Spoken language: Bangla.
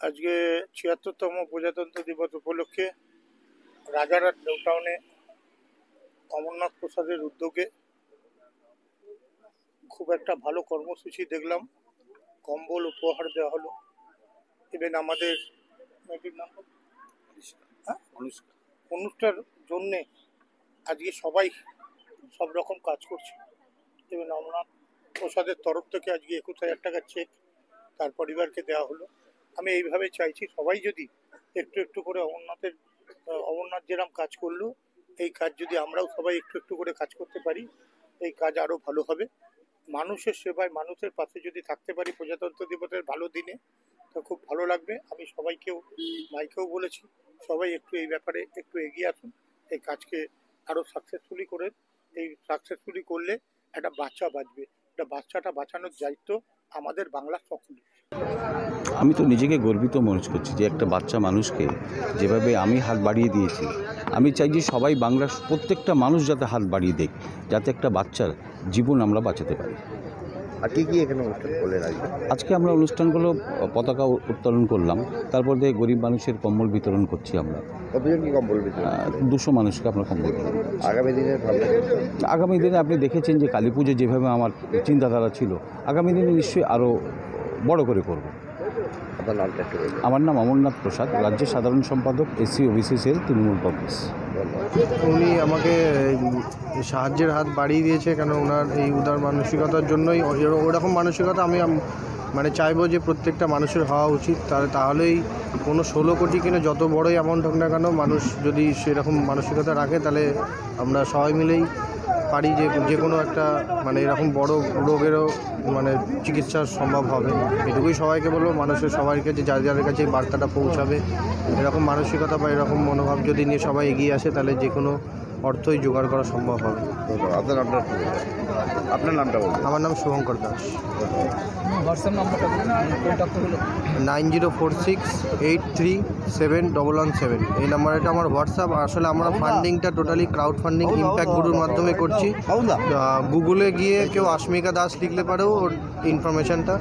আজকে ৭৬তম প্রজাতন্ত্র দিবস উপলক্ষে রাজারহাট নিউ টাউনে অমরনাথ প্রসাদের উদ্যোগে খুব একটা ভালো কর্মসূচি দেখলাম। কম্বল উপহার দেওয়া হলো। ইভেন আমাদের অনুষ্ঠানের জন্যে আজকে সবাই সব রকম কাজ করছে। ইভেন অমরনাথ প্রসাদের তরফ থেকে আজকে ২১,০০০ টাকার চেক তার পরিবারকে দেওয়া হলো। আমি এইভাবে চাইছি সবাই যদি একটু একটু করে অমরনাথ যেরকম কাজ করলো, এই কাজ যদি আমরাও সবাই একটু একটু করে কাজ করতে পারি, এই কাজ আরও ভালো হবে। মানুষের সেবায় মানুষের পাশে যদি থাকতে পারি প্রজাতন্ত্র দিবসের ভালো দিনে, তো খুব ভালো লাগবে। আমি সবাইকেও মাইকেও বলেছি, সবাই একটু এই ব্যাপারে একটু এগিয়ে আসুন, এই কাজকে আরও সাকসেসফুলি করলে একটা বাচ্চা বাঁচবে। একটা বাচ্চাটা বাঁচানোর দায়িত্ব আমাদের বাংলার সকলের। আমি তো নিজেকে গর্বিত মনে করছি যে একটা বাচ্চা মানুষকে যেভাবে আমি হাত বাড়িয়ে দিয়েছি, আমি চাই যে সবাই বাংলার প্রত্যেকটা মানুষ যাতে হাত বাড়িয়ে দেয়, যাতে একটা বাচ্চার জীবন আমরা বাঁচাতে পারি। আর কি এখানে অনুষ্ঠান করলেন আজকে আমরা অনুষ্ঠানগুলো পতাকা উত্তোলন করলাম, তারপর দিয়ে গরিব মানুষের কম্বল বিতরণ করছি। আমরা কতজন কি কম্বল বিতরণ? 200 মানুষকে আমরা কম্বল বিতরণ করছি। আগামী দিনে আপনি দেখেছেন যে কালী পুজো যেভাবে আমার চিন্তাধারা ছিল, আগামী দিনে নিশ্চয়ই আরও বড় করে করব। আপনার নামটা একটু বলুন। আমার নাম অমরনাথ প্রসাদ, রাজ্যের সাধারণ সম্পাদক SC OBC cell, Trinamool Congress. উনি আমাকে সাহায্যের হাত বাড়িয়ে দিয়েছে, কেন ওনার এই উদার মানসিকতার জন্যই। ওরকম মানসিকতা আমি মানে চাইবো যে প্রত্যেকটা মানুষের হওয়া উচিত। তাহলেই কোনো 16 কোটি কিনে যত বড়ই অ্যামাউন্ট হোক না কেন, মানুষ যদি সেরকম মানসিকতা রাখে, তাহলে আমরা সবাই মিলেই পারি যে কোনো একটা মানে এরকম বড় রোগেরও মানে চিকিৎসা সম্ভব হবে। এটুকুই সবাইকে বলবো, মানুষের সবাইকে যে যাদের কাছে এই বার্তাটা পৌঁছাবে, এরকম মানসিকতা বা এরকম মনোভাব যদি নিয়ে সবাই এগিয়ে আসে, তাহলে যে কোনো অর্থই জোগাড় করা সম্ভব হবে। আপনার নামটা বলুন। আমার নাম শুভঙ্কর দাস। হোয়াটসঅ্যাপ নাম্বারটা বলুন। 9046837117। এই নাম্বারটা আমার হোয়াটসঅ্যাপ। আসলে আমরা ফান্ডিংটা টোটালি ক্রাউড ফান্ডিং ইম্প্যাক্ট গ্রুপের মাধ্যমে করছি। গুগলে গিয়ে কেউ আস্মিকা দাস লিখলে পারেও ওর ইনফরমেশানটা